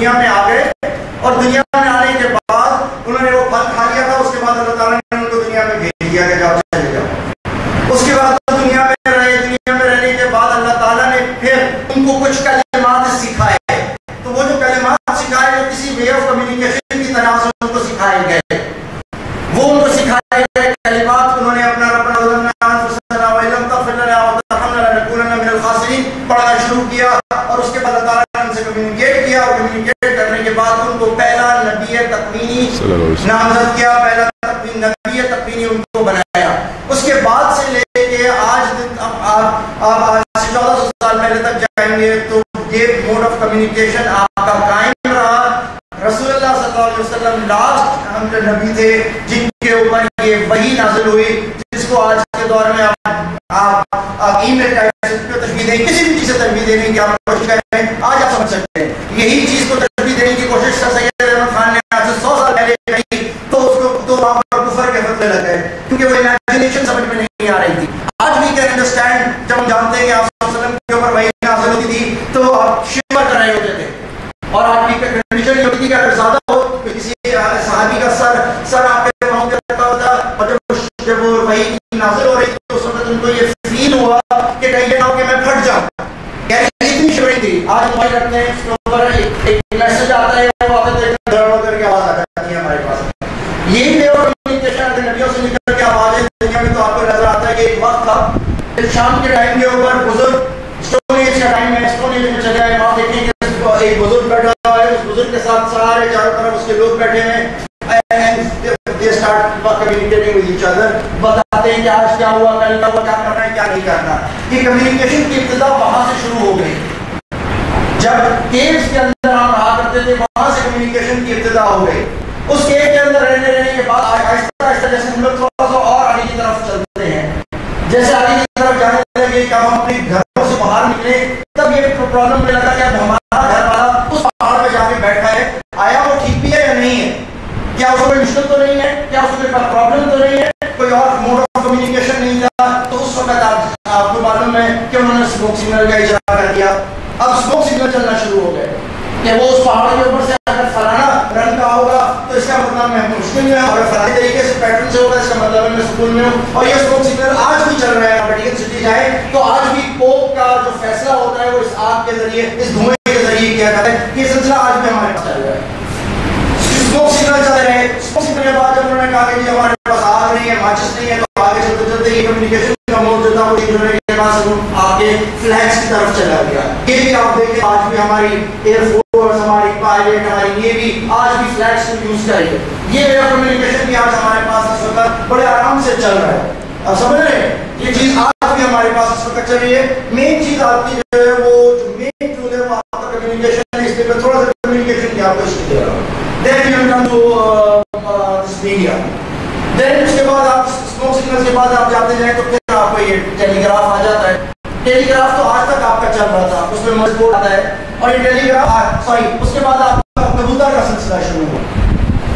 دنیا میں آ گئے اور دنیا میں آنے کے بعد انہوں نے وہ پھل کھا لیا تھا. اس کے بعد اللہ تعالیٰ نے ان کو دنیا میں بھیج دیا کہ جاؤ چلے جاؤ. اس کے بعد دنیا میں رہے, دنیا میں رہنے کے بعد اللہ تعالیٰ نے پھر ان کو کچھ کلمات سکھائے. تو وہ جو کلمات سکھائے وہ کسی وے آف کمیونیکیشن کی طرح سے ان کو سکھائے گئے. وہ ان کو سکھائے گئے کلمات انہوں نے اپنا ربنا ظلمنا انفسنا وان لم تغفر لنا وترحمنا لنكونن من الخاسرین پڑھنا شروع کیا. اور اس کے بعد اللہ تعالیٰ نے ان سے کمیونیکیٹ کیا, اور کمیونیکیٹ کرنے کے بعد ان کو پہلا نبی تکوینی نامزد کیا, پہلا نبی تکوینی ان کو بنایا. اس کے بعد سے لے کے آج آپ 1400 سال پہلے تک جائیں گے تو یہ موڈ آف کمیونیکیشن آپ کا قائم رہا. رسول اللہ صلی اللہ علیہ وسلم لاسٹ ہم جو نبی تھے جن کے اوپر یہ وحی نازل ہوئی, جس کو آج کے دور میں آپ ای میل تشبیہ دیں, کسی بھی چیز سے تشبیہ دینے کی آپ کوشش کریں, آج آپ سمجھ سکتے ہیں. یہی چیز کو تشبیہ دینے کی کوشش سید احمد خان نے آج سے 100 سال پہلے کی تو اس کو تو وہاں پر کفر کے فتوے لگ گئے, کیونکہ وہ امیجنیشن سمجھ میں نہیں آ رہی تھی. آج بھی کین انڈرسٹینڈ, جب ہم جانتے ہیں کہ آپ صلی اللہ علیہ وسلم کے اوپر وحی نازل ہوتی تھی تو آپ شمر کر رہے ہوتے تھے. اور آپ کی کنڈیشن یہ ہوتی تھی کہ اگر زیادہ ہو کسی صحابی کا سر آپ کے پاؤں پہ رکھا ہوتا, اور جب وہ وحی نازل ہو رہی تھی تو اس وقت ان کو یہ فیل ہوا کہ کہیں یہ نہ ہو کہ میں پھٹ جاؤں. یعنی اتنی شیورنگ تھی. آج موبائل رکھتے ہیں, اس کے اوپر ایک میسج آتا ہے, وہ آتے تھے دھڑ کر کے آواز آ جاتی ہے ہمارے پاس. یہی وے آف کمیونیکیشن اگر نبیوں سے نکل کے آوازیں دنیا میں, تو آپ کو نظر آتا ہے کہ ایک وقت تھا شام کے ٹائم کے اوپر بزرگ اسٹون ایج کا ٹائم ہے, اسٹون ایج میں چلے آئے, وہاں دیکھیں کہ ایک بزرگ بیٹھا ہوا ہے, اس بزرگ کے ساتھ سارے چاروں طرف اس کے لوگ بیٹھے ہیں, بتاتے ہیں کہ آج کیا ہوا, کل کیا ہوا, کیا کرنا ہے, کیا نہیں کرنا. یہ کمیونیکیشن کی ابتدا وہاں سے شروع ہو گئی. جب کیوز کے اندر ہم رہا کرتے تھے وہاں سے کمیونیکیشن کی ابتدا ہو گئی. اس کیو کے اندر رہنے کے بعد آہستہ آہستہ جیسے ہم لوگ تھوڑا سا اور آگے کی طرف چلتے ہیں, جیسے آگے کی طرف جانے لگے کہ ہم اپنے گھروں سے باہر نکلے, تب یہ پرابلم میں لگا کہ اب ہمارا گھر والا اس پہاڑ پہ جا کے بیٹھا ہے, آیا وہ ٹھیک بھی ہے یا نہیں ہے, کیا اس کو کوئی مشکل تو نہیں ہے, کیا اس کو کوئی پرابلم تو نہیں ہے, کوئی اور موڈ آف کمیونیکیشن نہیں تھا. تو اس وقت آپ کو معلوم ہے کہ انہوں نے اسموک سگنل کا اجرا کر دیا. اب اسموک سگنل چلنا شروع ہو گئے کہ وہ اس پہاڑ کے اوپر سے اگر فلانا رنگ کا ہوگا تو اس کا مطلب میں مشکل میں ہوں, اور فلانے طریقے سے پیٹرن سے ہوگا اس کا مطلب میں سکون میں ہوں. اور یہ اسموک سگنل آج بھی چل رہا ہے. ویٹیکن سٹی جائیں تو آج بھی پوپ کا جو فیصلہ ہوتا ہے وہ اس آگ کے ذریعے, اس دھوئیں کے ذریعے کیا جاتا ہے. یہ سلسلہ آج بھی ہمارے پاس چل رہا ہے. اسموک سگنل چل رہے ہیں. اسموک سگنل کے بعد جب انہوں نے کہا کہ جی ہمارے پاس آگ نہیں ہے, ماچس نہیں ہے, تو آگے چلتے چلتے یہ کمیونیکیشن کا موڈ جو تھا وہ انہوں کے پاس آگے فلیگس کی طرف چلا گیا. یہ بھی آپ دیکھیں آج بھی ہماری ایئر فورس, ہماری پائلٹ, ہماری نیوی آج بھی فلیگس کو یوز کرے گی. یہ وے آف کمیونیکیشن بھی آج ہمارے پاس اس وقت بڑے آرام سے چل رہا ہے. آپ سمجھ رہے ہیں, یہ چیز آج بھی ہمارے پاس اس وقت چل رہی ہے. مین چیز آپ کی جو ہے وہ جو مین ٹول ہے وہ آپ کا کمیونیکیشن ہے. اس پہ میں تھوڑا سا کمیونیکیشن کی آپ کو ہسٹری دے رہا ہوں. Then you come to this media. Then اس کے بعد آپ اسموک سگنل کے بعد آپ جاتے جائیں تو پھر آپ کو یہ ٹیلی گراف آ جاتا ہے. ٹیلی گراف تو آج تک آپ کا چل رہا تھا, اس میں مضبوط آتا ہے. اور یہ ٹیلی گراف اس کے بعد آپ کا کبوتر کا سلسلہ شروع ہوا.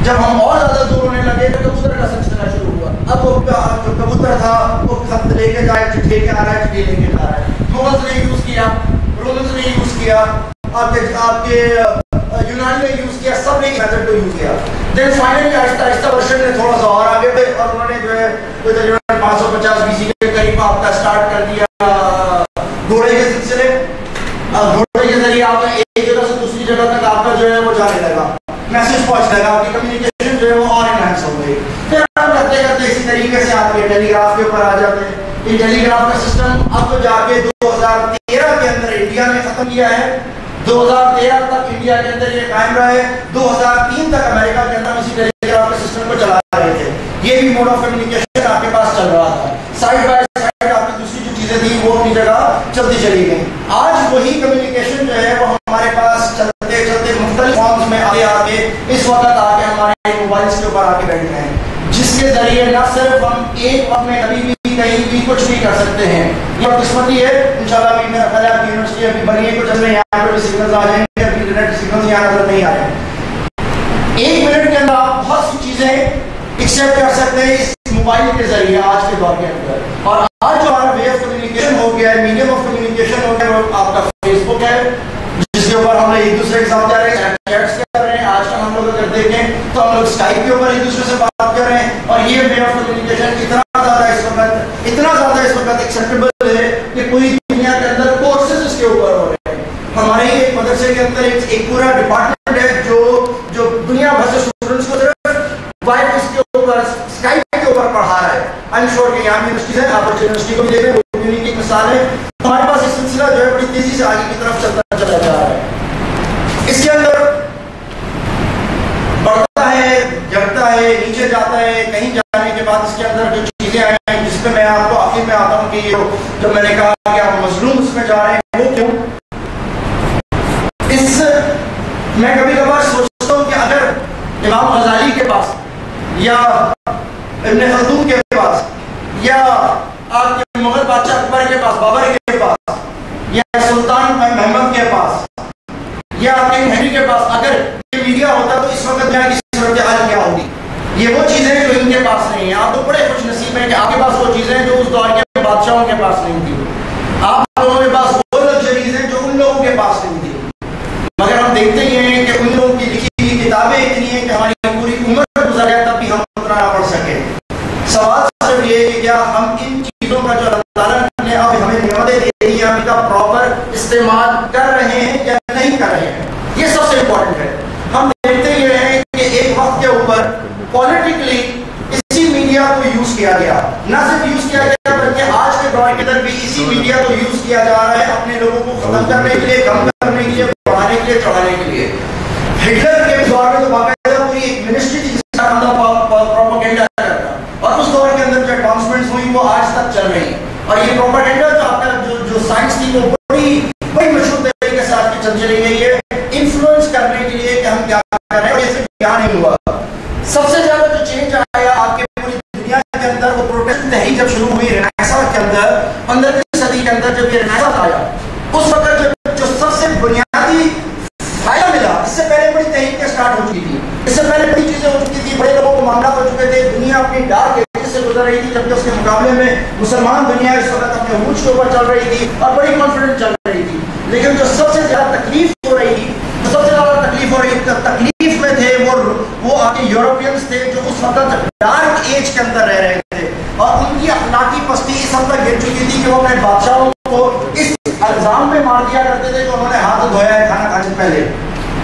جب ہم اور زیادہ دور ہونے لگے تو کبوتر کا سلسلہ شروع ہوا. اب وہ جو کبوتر تھا وہ خط لے کے جائے, چٹھی لے کے آ رہا ہے, چٹھی لے کے جا رہا ہے. مغلز نے یوز کیا, رومنز نے یوز کیا, آپ کے یونان نے یوز کیا, سب نے میتھڈ کو یوز کیا. دین فائنلی آہستہ آہستہ ورژن نے تھوڑا سا اور آگے بڑھے اور انہوں نے جو ہے تقریباً 550 BC کے قریب آپ کا اسٹارٹ کر دیا گھوڑے کے سلسلے. گھوڑے کے ذریعے آپ ایک جگہ سے دوسری جگہ تک آپ کا جو ہے وہ جانے لگا, میسج پہنچنے لگا, آپ کی کمیونیکیشن جو ہے وہ اور انہینس ہو گئی. پھر آپ کرتے کرتے اسی طریقے سے آپ کے ٹیلی گراف کے اوپر آ جاتے ہیں. یہ ٹیلی گراف کا سسٹم اب جا کے 2013 کے اندر انڈیا نے ختم کیا ہے. 2013 تک انڈیا کے اندر یہ قائم رہا ہے. 2003 تک امریکہ کے اندر اسی ٹیلی گراف کے سسٹم کو چلا رہے تھے. یہ بھی موڈ آف کمیونیکیشن آپ کے پاس چل رہا تھا. سائڈ بائی سائڈ آپ کی دوسری جو چیزیں تھیں وہ اپنی جگہ چلتی چلی گئیں. آج وہی کمیونیکیشن جو ہے وہ ہمارے پاس چلتے چلتے مختلف فارمز میں آگے آگے اس وقت آ کے ہمارے موبائلس کے اوپر آ کے بیٹھ گئے ہیں, جس کے ذریعے نہ صرف ہم ایک وقت میں کبھی بھی کہیں بھی کچھ بھی کر سکتے ہیں. یہ قسمتی ہے. انشاءاللہ ابھی میرا خیال ہے کہ یونیورسٹی ابھی بنی ہے, کچھ ہمیں یہاں پر بھی سگنلز آ جائیں گے, ابھی انٹرنیٹ سگنلز یہاں نظر نہیں آ رہے ہیں. 1 منٹ کے اندر آپ بہت سی چیزیں ایکسیپٹ کر سکتے ہیں اس موبائل کے ذریعے آج کے دور کے اندر. اور آج جو ہمارا وے آف کمیونیکیشن ہو گیا ہے, میڈیم آف کمیونیکیشن ہو گیا ہے, وہ آپ کا فیس بک ہے, جس کے اوپر ہم ایک دوسرے کے ساتھ جا رہے ہیں, چیٹس کر رہے ہیں. آج کل ہم لوگ اگر دیکھیں تو ہم لوگ اسکائپ کے اوپر ایک دوسرے سے بات کر رہے ہیں, اور یہ وے آف کمیونیکیشن اتنا زیادہ اس وقت ایکسیپٹیبل ہے کہ پوری دنیا کے اندر کورسز اس کے اوپر ہو رہے ہیں. ہمارے ہی ایک مدرسے کے اندر ایک پورا ڈپارٹمنٹ ہے جو دنیا بھر سے اسٹوڈنٹس کو صرف وائس کے اوپر اسکائپ کے اوپر پڑھا رہا ہے. آئی ایم شیور کہ یہاں یونیورسٹیز ہیں, آپ یونیورسٹی کو بھی دیکھ رہے ہیں, کی مثال ہے. ہمارے پاس یہ سلسلہ جو ہے بڑی تیزی سے آگے کی طرف چلتا چلا جا رہا ہے. اس کے اندر بڑھتا ہے, جڑتا ہے, نیچے جاتا ہے. کہیں جانے کے بعد اس کے اندر جو چیزیں آئی ہیں جس پہ میں آپ کو آخر میں آتا ہوں کہ جب میں نے کہا کہ آپ مظلوم اس میں جا رہے ہیں, وہ کیوں؟ میں کبھی کبھار سوچتا ہوں کہ اگر امام غزالی کے پاس یا ابن خلدون کے پاس یا آپ کے مغل بادشاہ اکبر کے پاس, بابر کے پاس, یا سلطان محمد کے پاس, یا کنگ ہنری کے پاس اگر یہ میڈیا ہوتا تو اس وقت دنیا کی صورتحال کیا ہوگی؟ یہ وہ چیزیں جو ان کے پاس نہیں ہیں. آپ تو بڑے خوش نصیب ہیں کہ آپ کے پاس وہ چیزیں جو اس دور کے بادشاہوں کے پاس نہیں تھی. آپ لوگوں کے پاس وہ لگژریز ہیں جو ان لوگوں کے پاس نہیں تھی. مگر ہم دیکھتے ہی ہیں کہ ان لوگوں کی لکھی ہوئی کتابیں اتنی ہیں کہ ہماری پوری عمر گزر جائے تب بھی ہم اتنا نہ پڑھ سکیں. سوال صرف یہ ہے کہ کیا ہم ان چیزوں کا جو اللہ تعالیٰ نے اب ہمیں نعمتیں دی ہیں ہم ان کا پراپر استعمال کر رہے ہیں یا نہیں کر رہے ہیں؟ یہ سب سے امپورٹنٹ ہے. ہم دیکھتے ہی ہیں کہ ایک وقت کے اوپر پولیٹیکلی اسی میڈیا کو یوز کیا گیا. نہ صرف یوز کیا گیا بلکہ آج کے دور کے اندر بھی اسی میڈیا کو یوز کیا جا رہا ہے اپنے لوگوں کو ختم کرنے کے لیے, کم کرنے کے لیے, بڑھانے کے لیے, چڑھانے کے لیے. ہٹلر کے دور میں تو باقاعدہ پوری ایک منسٹری تھی جس کا نام پروپیگنڈا کرتا, اور اس دور کے اندر جو اڈوانسمنٹس ہوئی وہ آج تک چل رہی ہیں. اور یہ پروپیگنڈا جو آپ کا جو سائنس تھی وہ بڑی مشہور طریقے سے آج کی چل چلی گئی ہے انفلوئنس کرنے کے لیے کہ ہم کیا کر رہے ہیں, اور یہ صرف کیا نہیں ہوا. سب سے زیادہ جو چینج آیا آپ کے پوری دنیا کے اندر وہ پروٹیسٹ تحریک جب شروع ہوئی رنیسانس کے اندر, 15ویں صدی کے اندر جب یہ رنیسانس آیا, اس وقت جو سب سے بنیادی فائدہ ملا, اس سے پہلے بڑی تحریکیں اسٹارٹ ہو چکی تھی, اس سے پہلے بڑی چیزیں ہو چکی تھی, بڑے لوگوں کو معاملات ہو چکے تھے, دنیا اپنی ڈارک ایجز سے گزر رہی تھی, جبکہ اس کے مقابلے میں مسلمان دنیا اس وقت اپنے عروج کے اوپر چل رہی تھی اور بڑی کانفیڈنٹ چل رہی تھی. لیکن جو سب سے زیادہ تکلیف ہو رہی تھی, تکلیف میں تھے وہ آپ کے یورپینز تھے جو اس وقت ڈارک ایج کے اندر رہ رہے تھے, اور ان کی اخلاقی پستی اس حد تک گر چکی تھی کہ وہ اپنے بادشاہوں کو اس الزام میں مار دیا کرتے تھے کہ انہوں نے ہاتھ دھویا ہے کھانا کھانے سے پہلے.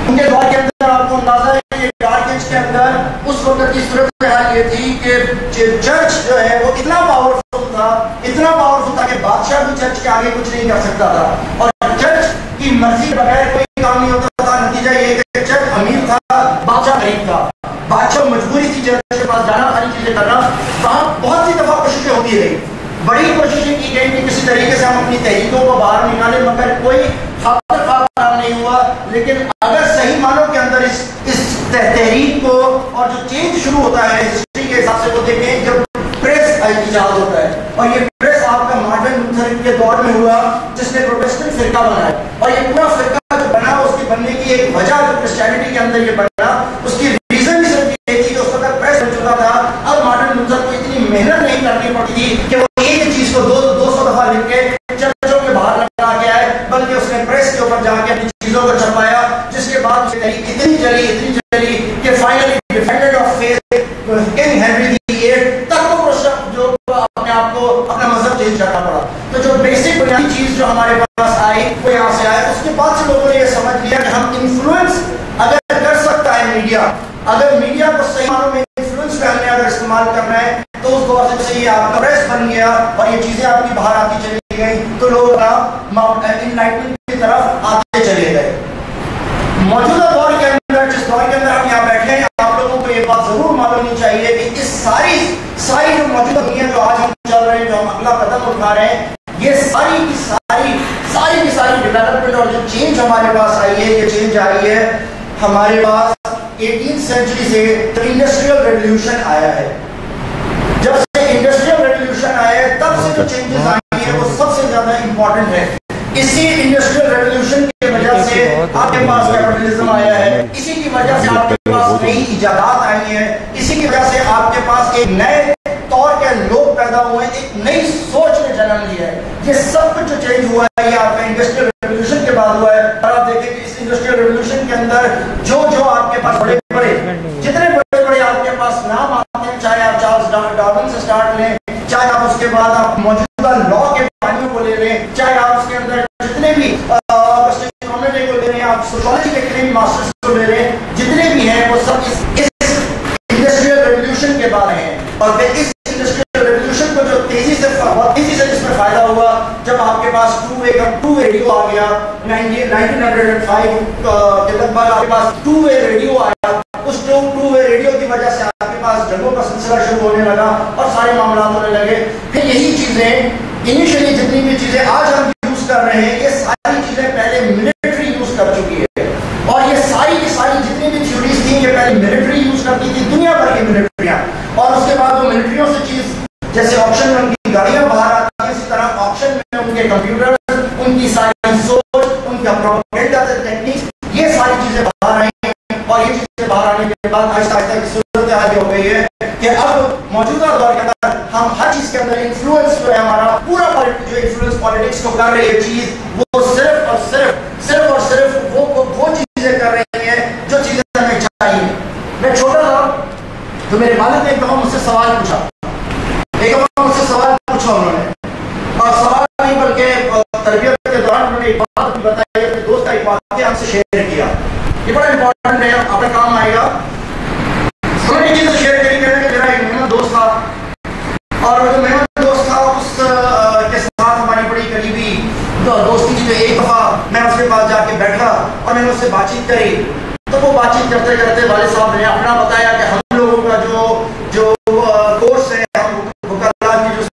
ان کے دور کے اندر آپ کو اندازہ ہے کہ ڈارک ایج کے اندر اس وقت کی صورتحال یہ تھی کہ چرچ جو ہے وہ اتنا پاورفل تھا کہ بادشاہ بھی چرچ کے آگے کچھ نہیں کر سکتا تھا, اور چرچ کی مرضی بغیر کوئی کام نہیں ہوتا تھا. نتیجہ یہ کہ چرچ امیر تھا, بادشاہ غریب تھا. بادشاہ مجبوری تھی چرچ کے پاس جانا, ساری چیزیں کرنا. وہاں بہت سی دفعہ کوششیں ہوتی رہی, بڑی کوششیں کی گئی کہ کسی طریقے سے ہم اپنی تحریکوں کو باہر نکالیں, مگر کوئی خاطر کام نہیں ہوا. لیکن اگر صحیح معنوں کے اندر اس تحریک کو اور جو چینج شروع ہوتا ہے ہسٹری کے حساب سے وہ دیکھیں جب پریس ایجاد ہوتا ہے, اور یہ پریس آپ کا مارٹن لوتھر کے دور میں ہوا جس نے پروٹیسٹنٹ فرقہ بنایا, اور یہ پورا فرقہ جو بنا اس کے بننے کی ایک وجہ جو کرسچینٹی کے اندر یہ بنا اس کی ریزن بھی صرف یہ تھی کہ اس وقت پریس ہو چکا تھا. اب مارٹن لوتھر کو اتنی محنت نہیں کرنی پڑتی تھی کہ وہ ایک چیز کو 200 دفعہ لکھ کے چرچوں کے باہر لگا کے آئے, بلکہ اس نے پریس کے اوپر جا کے اپنی چیزوں کو چھپایا, جس کے بعد اس کی اتنی چلی کہ finally defender of faith king Henry VIII تک کو جو اپنے آپ کو اپنا مذہب چینج کرنا پڑا. تو جو بیسک بنیادی چیز جو ہمارے پاس آئی وہ یہاں سے آئے. اس کے بعد سے لوگوں نے یہ سمجھ لیا کہ ہم انفلوئنس اگر کر سکتا ہے میڈیا, اگر میڈیا کو صحیح معنوں میں انفلوئنس کا ہم نے اگر استعمال کرنا ہے تو اس دور سے یہ آپ کا پریس بن گیا اور یہ چیزیں آپ کی باہر آتی چلی گئی, تو لوگ انلائٹمنٹ کی طرف آتے چلے گئے. موجودہ دور کے اندر, جس دور کے اندر ہم یہاں بیٹھے ہیں, آپ لوگوں کو یہ بات ضرور معلوم ہونی چاہیے کہ اس ساری جو موجودہ دنیا جو آج ہم چل رہے ہیں, جو ہم اگلا قدم اٹھا رہے ہیں, یہ ساری کی ساری ڈیولپمنٹ اور جو چینج ہمارے پاس آئی ہے, یہ چینج آئی ہے ہمارے پاس 18th سینچری سے انڈسٹریل ریولیوشن آیا ہے. جب سے انڈسٹریل ریولیوشن آیا ہے تب سے جو چینجز آئی ہیں وہ سب سے زیادہ امپورٹنٹ ہے. اسی انڈسٹریل ریولیوشن کی وجہ سے آپ کے پاس کیپٹلزم آیا ہے, اسی کی وجہ سے آپ کے پاس نئی ایجادات آئی ہیں, اسی کی وجہ سے آپ کے پاس ایک نئے طور کے لوگ پیدا ہوئے, ایک نئی سوچ نے جنم لیا ہے. یہ سب کچھ جو چینج ہوا ہے یہ آپ کا انڈسٹریل ریولیوشن کے بعد ہوا ہے. اور آپ دیکھیں کہ اس انڈسٹریل ریولوشن کے اندر جو آپ کے پاس بڑے بڑے جتنے بڑے بڑے آپ کے پاس نام آتے ہیں، چاہے آپ چارلس ڈارون سے سٹارٹ لیں، چاہے آپ اس کے بعد آپ موجودہ لا کے پانیوں کو لے لیں، چاہے آپ اس کے اندر جتنے بھی اکانومی کو لے لیں، آپ سوشالوجی کے کتنے بھی ماسٹرز کو لے لیں، جتنے بھی ہیں وہ سب اس انڈسٹریل ریولوشن کے بارے ہیں. اور پھر اس انڈسٹریل ریولوشن کو جو تیزی سے جس میں فائدہ ہوا، جب آپ کے پاس ٹو وے ریڈیو آ گیا 1905 کے لگ بھگ آپ کے پاس ٹو وے ریڈیو آیا. اس ٹو وے ریڈیو کی وجہ سے آپ کے پاس جنگوں کا سلسلہ شروع ہونے لگا اور سارے معاملات ہونے لگے. پھر یہی چیزیں انیشلی جتنی بھی چیزیں آج ہم یوز کر رہے ہیں، یہ ساری چیزیں پہلے ملٹری یوز کر چکی ہے. اور یہ ساری کی ساری جتنی بھی تھیوریز تھیں یہ پہلے ملٹری یوز کرتی تھی، دنیا بھر کی ملٹریاں. اور اس کے بعد وہ ملٹریوں سے چیز جیسے آپشن میں ان کی گاڑیاں باہر آتی ہیں، اسی طرح آپشن میں ان کے کمپیوٹر، ان کی ساری سوچ، ان کا پروپیگنڈا ٹیکنیکس، یہ ساری چیزیں باہر آئی ہیں. اور یہ چیزیں باہر آنے کے بعد آہستہ آہستہ کی صورت حال ہو گئی ہے کہ اب موجودہ دور کے اندر ہم ہر چیز کے اندر انفلوئنس جو ہے ہمارا پورا جو انفلوئنس پالیٹکس کو کر رہی ہے چیز، وہ صرف اور صرف وہ چیزیں کر رہی ہیں جو چیزیں ہمیں چاہیے. میں چھوٹا تھا تو میرے والد نے ایک دفعہ مجھ سے سوال پوچھا، انہوں نے، اور سوال نہیں بلکہ تربیت کے دوران انہوں نے ایک بات بتائی، اپنے دوست کا ایک واقعہ ہم سے شیئر کیا. یہ بڑا امپورٹنٹ ہے، آپ کے کام آئے گا. انہوں نے یہ چیز شیئر کری کہ میرا ایک مہمان دوست تھا، اور جو مہمان دوست تھا اس کے ساتھ ہماری بڑی قریبی دوستی تھی. ایک دفعہ میں اس کے پاس جا کے بیٹھا اور میں نے اس سے بات چیت کری. تو وہ بات چیت کرتے کرتے والد صاحب نے اپنا بتایا کہ ہم لوگوں کا جو کورس ہے،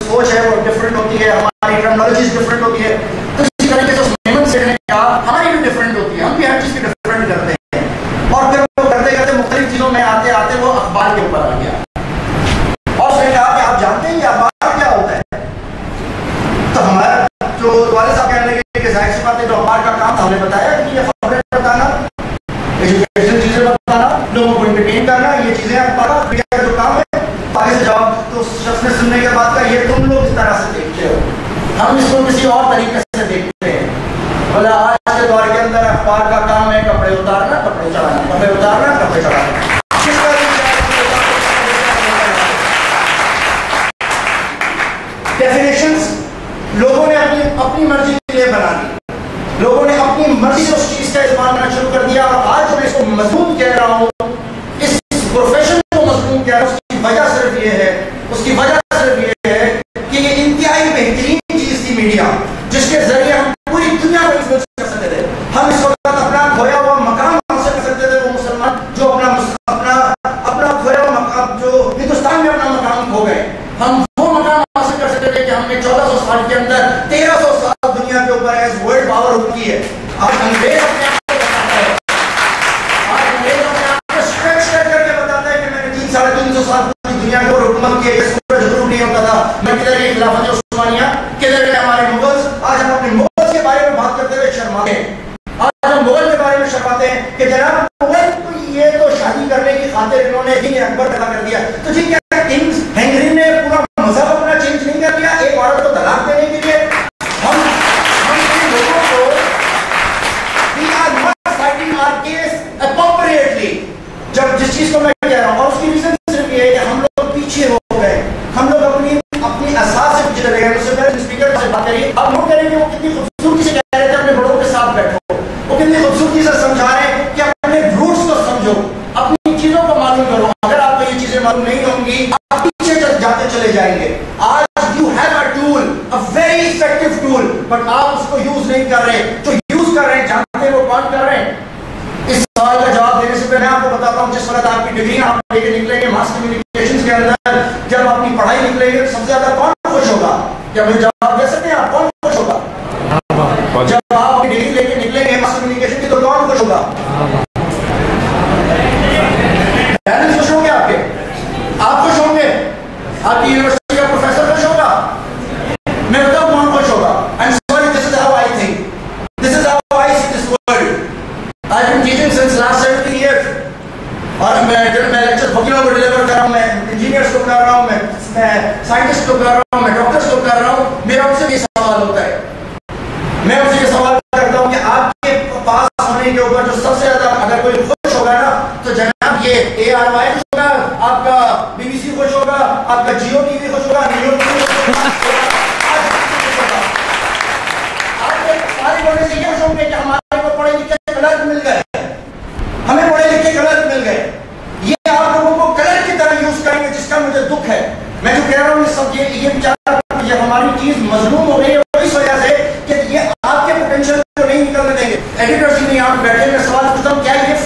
سوچ ہے وہ ڈفرنٹ ہوتی ہے، ہماری ٹرمنالوجیز ڈفرنٹ ہوتی ہے. تو اسی طریقے سے اس مہمان سے نے کہا ہماری بھی ڈفرنٹ ہوتی ہے، ہم بھی ہر چیز کی ڈفرنٹ کرتے ہیں. اور پھر وہ کرتے کرتے مختلف چیزوں میں آتے آتے وہ اخبار کے اوپر آ گیا اور اس نے کہا کہ آپ جانتے ہیں یہ اخبار کیا ہوتا ہے؟ تو ہمارا جو والد صاحب کہنے لگے کہ ظاہر سی بات ہے جو اخبار کا کام تھا، ہم نے بتایا کہ یہ خبریں بتانا، ایجوکیشن چیزیں بتانا، لوگوں کو انٹرٹین کرنا، یہ چیزیں اخبار کا جو کام ہے. آگے سے جواب تو اس شخص نے سننے کے بعد کہا یہ تم لوگ اس طرح سے دیکھتے ہو، ہم اس کو کسی اور طریقے سے دیکھتے ہیں. بولا آج کے دور کے اندر اخبار کا کام ہے کپڑے اتارنا، کپڑے چڑھانا، کپڑے اتارنا، کپڑے چڑھانا. ڈیفینیشنز لوگوں نے اپنی مرضی کے لیے بنا دی، لوگوں نے اپنی مرضی سے اس چیز کا استعمال کرنا شروع کر دیا. اور آج میں اس کو مضمون کہہ رہا ہوں، اس پروفیشن کو مضمون کہہ رہا ہوں، وجہ صرف یہ ہے، اس کی وجہ صرف یہ ہے کہ یہ انتہائی بہترین چیز تھی میڈیا، جس کے ذریعے ہم پوری دنیا کو انفلوئنس کر سکتے تھے. ہم اس وقت اپنا کھویا ہوا مقام حاصل کر سکتے تھے. وہ مسلمان جو اپنا کھویا ہوا مقام، جو ہندوستان میں اپنا مقام کھو گئے، ہم وہ مقام حاصل کر سکتے تھے کہ ہم نے 1400 سال کے اندر 1300 سال دنیا کے اوپر ایز ورلڈ پاور ہوتی ہے. آج انگریز اپنے آپ کو بتاتا ہے، آج انگریز اپنے آپ کو اسٹریچ کر کے بتاتا ہے کہ میں نے 300-350 سال دنیا کے اوپر حکومت کی ہے، سورج غروب نہیں ہوتا تھا. میں کدھر گئی خلافت عثمانیہ، کدھر گئے ہمارے مغلز. آج ہم اپنے مغلز کے بارے میں بات کرتے ہوئے شرماتے ہیں. آج ہم مغل کے بارے میں شرماتے ہیں کہ جناب مغل تو یہ تو شادی کرنے کی خاطر انہوں نے دین اکبر پیدا کر دیا. تو جی کیا کنگز ہنگری نے پورا مذہب اپنا چینج نہیں کر دیا ایک عورت کو طلاق دینے کے لیے؟ ہم لوگوں کو we are not fighting our case appropriately. جب جس چیز کو میں کہہ رہا ہوں، اور اس کی ریزن صرف یہ ہے کہ ہم لوگ پیچھے ہو گئے، ہم لوگ اپنی اساس سے پیچھے چلے گئے. مجھ سے پہلے اسپیکر سے بات کریے، اب نوٹ کریں کہ وہ کتنی خوبصورتی سے کہہ رہے تھے اپنے بڑوں کے ساتھ بیٹھو، وہ کتنی خوبصورتی سے سمجھا رہے ہیں کہ اپنے روٹس کو سمجھو، اپنی چیزوں کو معلوم کرو. اگر آپ کو یہ چیزیں معلوم نہیں ہوں گی آپ پیچھے جاتے چلے جائیں گے. آج you have a tool, a very effective tool, but آپ اس کو یوز نہیں کر رہے. جو یوز کر رہے ہیں جانتے ہیں وہ کون کر رہے ہیں؟ اس سوال کا جواب دینے سے پہلے میں آپ کو بتاتا ہوں، جس وقت آپ کی ڈگری آپ لے کے نکلیں گے ماس کمیونیکیشن کے اندر، جب اپنی پڑھائی نکلیں گے سب سے زیادہ کون خوش ہوگا؟ کیا مجھے جواب دے سکتے ہیں آپ؟ کون خوش ہوگا جب آپ اپنی ڈگری لے کے نکلیں گے ماس کمیونیکیشن کی؟ تو کون خوش ہوگا؟ پیرنٹس خوش ہوں گے آپ کے، آپ خوش ہوں گے، آپ کی یونیورسٹی کا پروفیسر خوش ہوگا. میں بتاؤں کون خوش ہوگا؟ I'm sorry, this is how I think. This is how I see this world. I've been teaching since last 17 years. اور میں لیکچر وکیلوں کو ڈیلیور کر رہا ہوں، میں انجینئرس کو کر رہا ہوں، میں سائنٹسٹ کو کر رہا ہوں، میں ڈاکٹرس کو کر رہا ہوں. میرا ان سے یہ سوال ہوتا ہے، میں ان سے یہ سوال کرتا ہوں کہ آپ کے پاس ہونے کے اوپر جو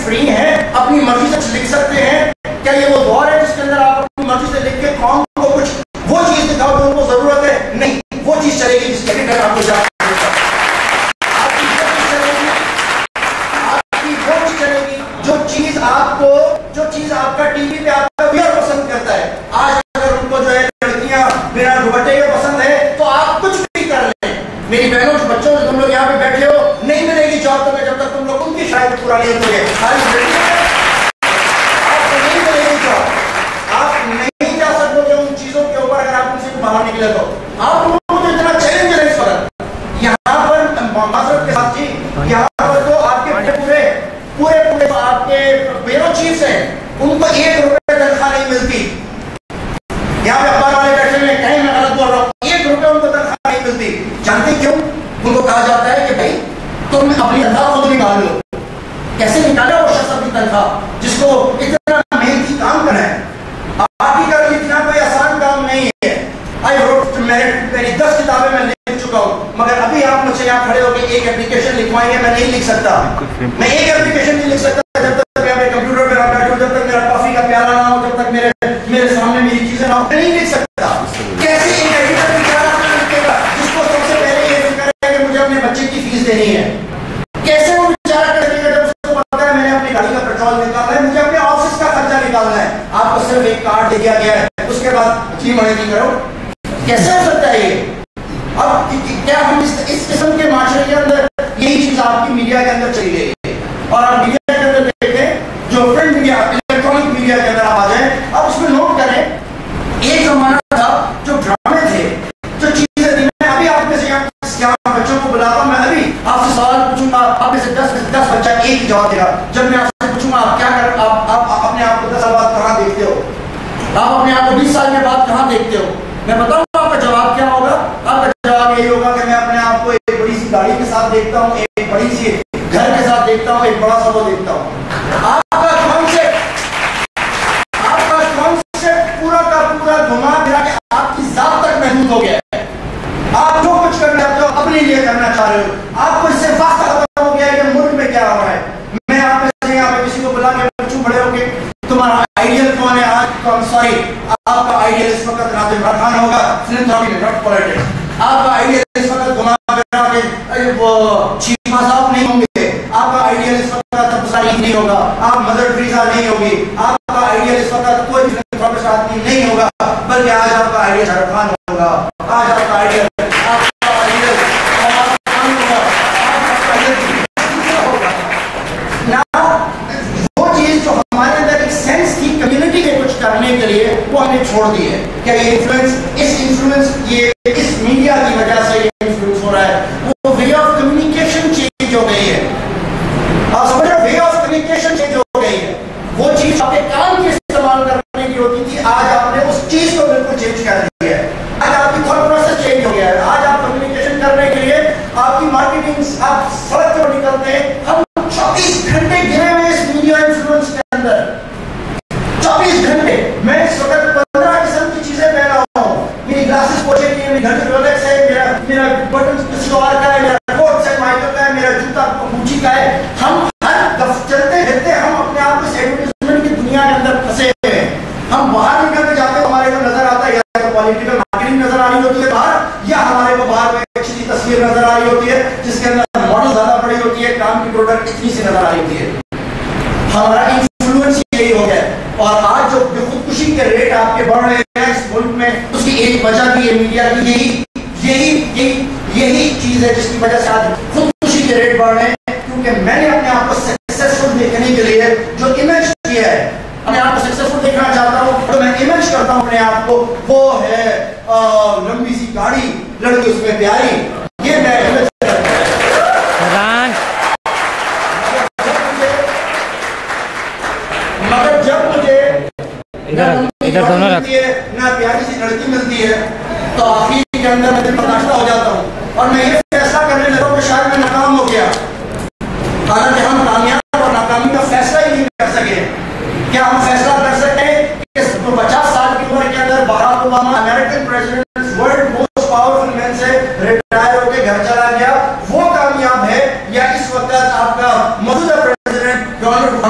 فری ہیں, اپنی مرضی سے لکھ سکتے ہیں. کیا یہ وہ دور ہے جس کے اندر آپ اپنی مرضی سے لکھ کے قوم کو کچھ وہ چیز دکھاؤ جو ان کو ضرورت ہے؟ نہیں, وہ چیز چلے گی جس کے لیے آپ کو جو چیز آپ کا ٹی وی پہ آپ کا ویئر پسند کرتا ہے. آج اگر ان کو جو ہے لڑکیاں بنا دوپٹے کے پسند ہے تو آپ کچھ بھی کر لیں. میری بہنوں بچوں سے تم لوگ یہاں پہ بیٹھے ہو, نہیں ملے گی جاب تمہیں جب تک تم لوگ ان کی شاید پورا نہیں ہوگے. آپ کو نہیں ملے گی جاب, آپ نہیں جا سکتے گے ان چیزوں کے اوپر اگر آپ ان سے باہر نکلے تو. آپ لوگوں کو تو اتنا چیلنج ہے اس وقت یہاں پر معذرت کے ساتھ. جی یہاں پر تو آپ کے پورے آپ کے بیرو چیفز ہیں, ان کو 1 روپے تنخواہ نہیں ملتی. یہاں پہ اخبار والے بیٹھے ہوئے کہیں میں غلط بول رہا ہوں, 1 روپے ان کو تنخواہ نہیں ملتی. جانتے کیوں؟ ان کو کہا جاتا ہے کہ بھائی تم اپنی تنخواہ خود نکال لو. کیسے نکالا وہ شخص اپنی تنخواہ جس کو اتنا محنتی کام کرنا ہے؟ آپ کی کر اتنا کوئی آسان کام نہیں ہے. میری 10 کتابیں میں لکھ چکا ہوں, مگر ابھی آپ مجھ سے یہاں کھڑے ہو کے ایک اپلیکیشن لکھوائیں گے, میں نہیں لکھ سکتا. میں ایک اپلیکیشن نہیں لکھ سکتا جب تک میں اپنے کمپیوٹر پہ نہ بیٹھوں, جب تک میرا کافی کا پیالہ نہ ہو, جب تک میرے سامنے میری چیزیں نہ ہو, میں نہیں لکھ سکتا. کیسے ایک ایڈیٹر بیچارہ لکھے گا جس کو سب سے پہلے یہ فکر ہے کہ مجھے اپنے بچے کی فیس دینی ہے؟ کیسے وہ بیچارہ کر دے گا جب اس کو پتا ہے میں نے اپنی گاڑی کا پیٹرول نکالنا ہے, مجھے اپنے آفس کا خرچہ نکالنا ہے؟ آپ کو صرف ایک کارڈ دے دیا گیا ہے, اس کے بعد جی منے نہیں کرو. کیسے ہو سکتا ہے یہ؟ اب کیا ہم اس قسم کے معاشرے کے اندر یہی چیز آپ کی میڈیا کے اندر چلی گئی ہے؟ اور آپ میڈیا کے اندر دیکھیں, جو پرنٹ میڈیا الیکٹرانک میڈیا کے اندر آپ آ جائیں, اب اس میں نوٹ کریں ایک زمانہ تھا جو ڈرامے تھے, جو چیزیں تھیں. میں ابھی آپ میں سے یہاں بچوں کو بلاتا ہوں, میں ابھی آپ سے سوال پوچھوں گا, آپ میں سے 10 بچہ ایک ہی جواب دے گا. جب میں آپ سے پوچھوں گا آپ کیا کر آپ اپنے آپ کو 10 سال بعد کہاں دیکھتے ہو, آپ اپنے آپ کو 20 سال کے بعد کہاں دیکھتے ہو, میں بتاؤں گا آپ کا جواب کیا ہوگا. آپ کا جواب یہی ہوگا کہ میں اپنے آپ کو ایک بڑی سی گاڑی کے ساتھ دیکھتا ہوں, ایک بڑی سی گھر کے ساتھ دیکھتا ہوں, ایک بڑا سا وہ دیکھتا ہوں. آپ کا کانسیپٹ پورا کا پورا گھما پھرا کے آپ کی ذات تک محدود ہو گیا ہے. آپ جو کچھ کرنا چاہتے ہو اپنے لیے کرنا چاہ رہے ہو. آپ کو اس سے واسطہ ختم ہو گیا ہے کہ ملک میں کیا ہو رہا ہے. میں آپ میں سے یہاں پہ کسی کو بلا کے پوچھوں بڑے ہو کے تمہارا آئیڈیل کون ہے آج؟ سوری, آپ کا آئیڈیل اس وقت ناظم خان ہوگا, ناٹ پولیٹکس. آپ کا آئیڈیل اس وقت گھما پھرا کے وہ چیمہ صاحب نہیں ہوں گے. آپ کا آئیڈیل اس وقت تبصاری نہیں ہوگا, آپ مدر ٹریسا نہیں ہوگی. آپ کا آئیڈیل اس وقت کوئی فلسفہ آدمی نہیں ہوگا, بلکہ آج آپ کا آئیڈیل شاہ رخ خان ہوگا. آج آپ کا آئیڈیل کرنے کے لیے وہ ہم نے چھوڑ دی ہے. کیا یہ انفلوئنس اس میڈیا کی وجہ سے یہ انفلوئنس ہو رہا ہے؟ وہ وے آف کمیونیکیشن چینج ہو گئی ہے. آپ سمجھ رہے, وے آف کمیونیکیشن چینج ہو گئی ہے. وہ چیز آپ کے کام کے استعمال کرنے کی ہوتی تھی, آج آپ نے اس چیز کو بالکل چینج کر دی ہے. آج آپ کی تھاٹ پروسیس چینج ہو گیا ہے. آج آپ کمیونیکیشن کرنے کے لیے آپ کی مارکیٹنگ, آپ سڑک پر نکلتے ہیں, ہم 24 گھنٹے گرے ہوئے اس میڈیا انفلوئنس کے اندر. 24 گھنٹے میں اس وقت 15 قسم کی چیزیں پہنا ہوا ہوں. میری گلاسز پوچھے کی ہے, میری گھر کی رولیکس ہے, میرا بٹن کسی اور کا ہے, میرا کوٹ سیٹ مائیکل کا ہے, میرا جوتا گوچی کا ہے. ہم ہر چلتے پھرتے ہم اپنے آپ کو ایڈورٹائزمنٹ کی دنیا کے اندر پھنسے ہوئے ہیں. ہم باہر نکل کے جاتے ہیں, ہمارے کو نظر آتا ہے یا تو پولیٹیکل مارکیٹنگ نظر آ رہی ہوتی ہے باہر, یا ہمارے کو باہر میں ایک اچھی تصویر نظر آ رہی ہوتی ہے جس کے اندر ماڈل زیادہ بڑی ہوتی ہے, کام کی پروڈکٹ اتنی سی نظر آ رہی ہوتی ہے. ہمارا انفلوئنس یہی ہو گیا. اور آج جو خودکشی کے ریٹ آپ کے بڑھ رہے ہیں اس ملک میں, اس کی ایک وجہ بھی ہے میڈیا کی یہی چیز ہے جس کی وجہ سے آج خودکشی کے ریٹ بڑھ رہے ہیں. کیونکہ میں نے اپنے آپ کو سکسیسفل دیکھنے کے لیے جو امیج کیا ہے, اپنے آپ کو سکسیسفل دیکھنا چاہتا ہوں تو میں امیج کرتا ہوں اپنے آپ کو, وہ ہے لمبی سی گاڑی, لڑکی اس میں پیاری, یہ میں امیج نہ پیاری سی لڑکی ملتی ہے تو آخر کے اندر میں دل برداشتہ ہو جاتا ہوں, اور میں یہ فیصلہ کرنے لگا ہوں کہ شاید میں ناکام ہو گیا. حالانکہ ہم کامیاب اور ناکامی کا فیصلہ ہی نہیں کر سکے. کیا ہم فیصلہ کر سکتے ہیں کہ 50 سال کی عمر کے اندر Barack Obama American president world most powerful man سے ریٹائر ہو کے گھر چلا گیا, وہ کامیاب ہے, یا اس وقت آپ کا موجودہ پریزیڈنٹ ڈونلڈ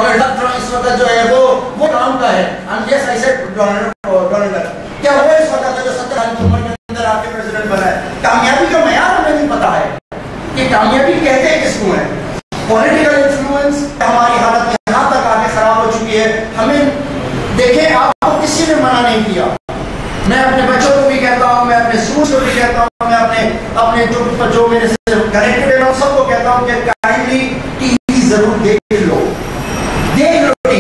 ضرور دیکھ لو ٹی وی،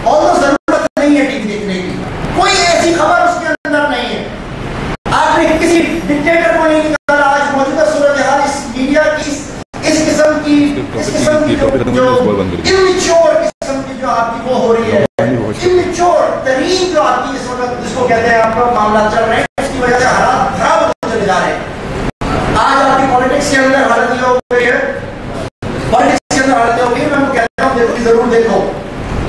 اور تو ضرورت نہیں ہے ٹی وی دیکھنے کی، کوئی ایسی خبر اس کے اندر نہیں ہے. آپ نے کسی ڈکٹیٹر کو نہیں نکالا. آج موجودہ صورتحال اس میڈیا کی اس قسم کی جو امچور قسم کی جو آپ کی وہ ہو رہی ہے، امچور ترین جو آپ کی اس وقت جس کو کہتے ہیں آپ کا معاملات چل رہے ہیں، اس کی وجہ سے حالات خراب ہوتے چلے جا رہے ہیں. آج آپ کی پالیٹکس کے اندر حالت یہ ہو گئی ہے، پالیٹکس کے اندر حالت ہو گئی. میں کہتا ہوں دیکھو ضرور دیکھو،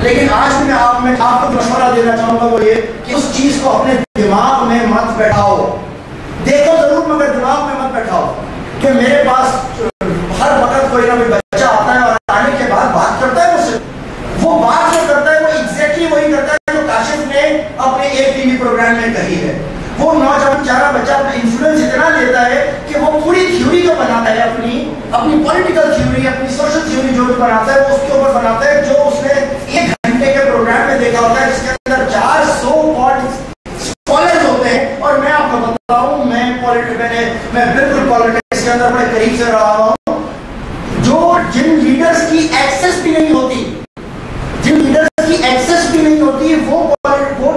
لیکن آج بھی میں آپ کو مشورہ دینا چاہوں گا وہ یہ کہ اس چیز کو اپنے دماغ میں مت بیٹھاؤ. دیکھو ضرور مگر دماغ میں مت بیٹھاؤ کہ میرے پاس ہر وقت کوئی نہ کوئی بچہ آتا ہے اور آنے کے بعد بات کرتا ہے مجھ سے. وہ بات جو کرتا ہے وہ ایگزیکٹلی وہی کرتا ہے جو کاشف نے اپنے ایک ٹی وی پروگرام میں کہی ہے. وہ نوجوان چارہ بچہ اپنا انفلوئنس اتنا لیتا ہے کہ وہ پوری تھیوری جو بناتا ہے اپنی پولیٹیکل تھیوری، اپنی سوشل تھیوری جو بھی بناتا ہے وہ اس کے اوپر بناتا ہے جو اس نے 1 گھنٹے کے پروگرام میں دیکھا ہوتا ہے، جس کے اندر 400 اسکالرز ہوتے ہیں. اور میں آپ کو بتاؤں میں بالکل پالیٹکس کے اندر بڑے قریب سے رہا ہوں. جن لیڈرز کی ایکسس بھی نہیں ہوتی وہ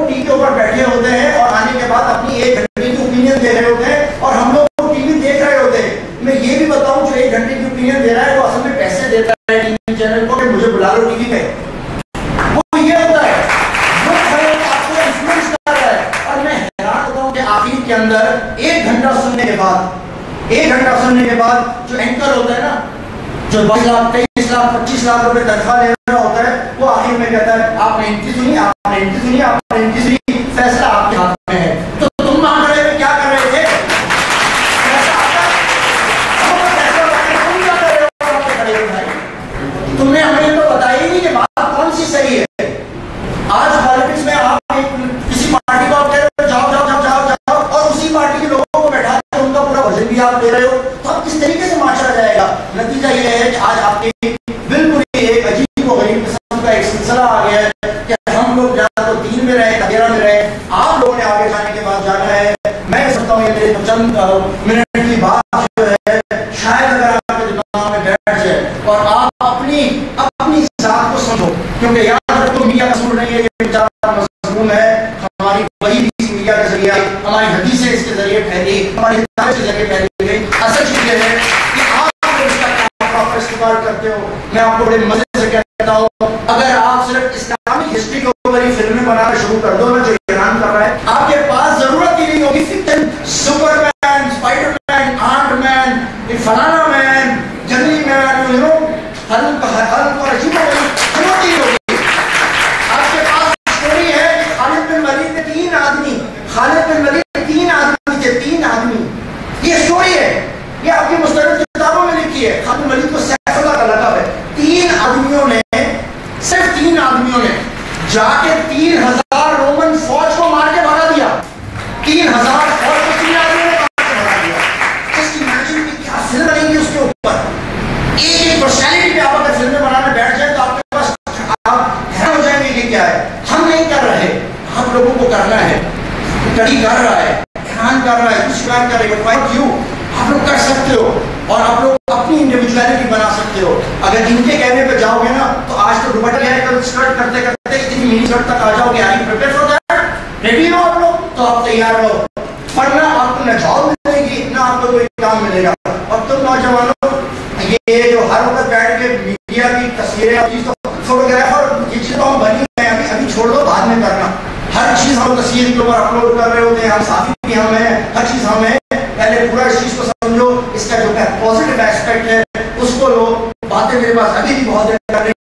ٹی وی کے اوپر بیٹھے ہوتے ہیں اور آنے کے بعد اپنی 1 گھنٹے کی اوپینین دے رہے ہوتے ہیں اور ہم لوگ ٹی وی دیکھ رہے ہوتے ہیں. میں یہ بھی بتاؤں جو 1 گھنٹے کی اوپینین دے رہا ہے وہ اصل میں پیسے دیتا ہے ٹی وی چینل کو کہ مجھے بلا لو ٹی وی میں. وہ یہ ہوتا ہے وہ آپ کو انفلوئنس کر رہا ہے. اور میں حیران ہوتا ہوں کہ آخر کے اندر 1 گھنٹہ سننے کے بعد جو اینکر ہوتا ہے نا، جو 22 لاکھ 23 لاکھ 25 لاکھ روپے تنخواہ لے رہا ہوتا ہے، وہ آخر میں کہتا ہے آپ نے انٹری سنی، فیصلہ آپ کے ہاتھ میں ہے. تو تم وہاں کھڑے ہوئے کیا کر رہے تھے؟ تم نے ہمیں تو بتایا ہی نہیں کہ بات کون سی صحیح ہے. آج پالیٹکس میں آپ کسی پارٹی کو آپ کہہ رہے ہو جاؤ اور اسی پارٹی کے لوگوں کو بیٹھا کے ان کا پورا وزن بھی آپ دے رہے ہو، تو اب کس طریقے سے معاشرہ جائے گا؟ نتیجہ یہ ہے کہ آج آپ کی بالکل ایک عجیب و غریب قسم کا ایک سلسلہ آ گیا ہے کہ ہم لوگ یا تو دین میں رہے اندھیرا میں رہے. آپ لوگوں نے آگے جانے کے بعد جانا ہے. میں سمجھتا ہوں یہ میرے چند منٹ کی بات جو ہے شاید اگر آپ کے دماغ میں بیٹھ جائے اور آپ اپنی ذات کو سمجھو، کیونکہ یہاں تک تو میڈیا کا قصور نہیں ہے، یہ بیچارہ مظلوم ہے. ہماری وہی میڈیا کے ذریعے، ہماری حدیثیں اس کے ذریعے پھیلی، ہماری کتابیں کے ذریعے پھیلی گئی. اصل چیز یہ ہے کہ آپ اس کا استعمال کرتے ہو. میں آپ کو بڑے مزے سے کہتا ہوں اگر آپ صرف اسلامی ہسٹری کے اوپر ہی فلمیں بنانا شروع کر دو نا، جو ایران کر رہا ہے، آپ کے پاس ضرورت ہی نہیں ہوگی فکشن، سپر مین، اسپائڈر مین، آنٹ مین، فلانا مین، جنگلی مین، حلق اور عجیب و غریب ضرورت ہی ہوگی. آپ کے پاس اسٹوری ہے کہ خالد بن ولید نے 3 آدمی تھے، 3 آدمی. یہ اسٹوری ہے، یہ آپ کی مستند کتابوں میں لکھی ہے. خالد بن ولید کو سیف اللہ کا لقب ہے. 3 آدمیوں نے جا کے 3000 رومن فوج کو مار کے بھگا دیا. 3000 فوج کو 3 آدمیوں نے مار کے بھگا دیا. جسٹ امیجن کہ کیا فلم بنے گی اس کے اوپر. ایک پرسنالٹی پہ آپ اگر فلمیں بنانے بیٹھ جائیں تو آپ کے پاس آپ حیران ہو جائیں گے کہ کیا ہے. ہم نہیں کر رہے، آپ لوگوں کو کرنا ہے. اسٹڈی کر رہا ہے، دھیان کر رہا ہے، شکایت کر رہے ہیں. آپ لوگ کر سکتے ہو اور آپ لوگ اپنی انڈیویجویلٹی بنا سکتے ہو. اگر ان کے کہنے پہ جاؤ گے نا تو آج تو دوپٹہ لے کر اسکرٹ کرتے کرتے اتنی منی اسکرٹ تک آ جاؤ گے. آئی پریپیئر فار دیٹ؟ ریڈی ہو آپ لوگ؟ تو آپ تیار ہو. ورنہ آپ کو نہ جاب ملے گی نہ آپ کو کوئی کام ملے گا. اور تم نوجوانوں یہ جو ہر وقت بیٹھ کے میڈیا کی تصویریں فوٹوگرافر یہ چیز تو ہم بنی ہیں، ابھی چھوڑ دو، بعد میں کرنا. ہر چیز ہم تصویر کے اوپر اپلوڈ کر رہے ہوتے ہیں، ہم صافی بھی ہم ہیں، ہر چیز ہم ہیں. پہلے پورا اس چیز کو سمجھو، اس کا جو پازیٹیو ایسپیکٹ ہے اس کو لو. باتیں میرے پاس ابھی بھی بہت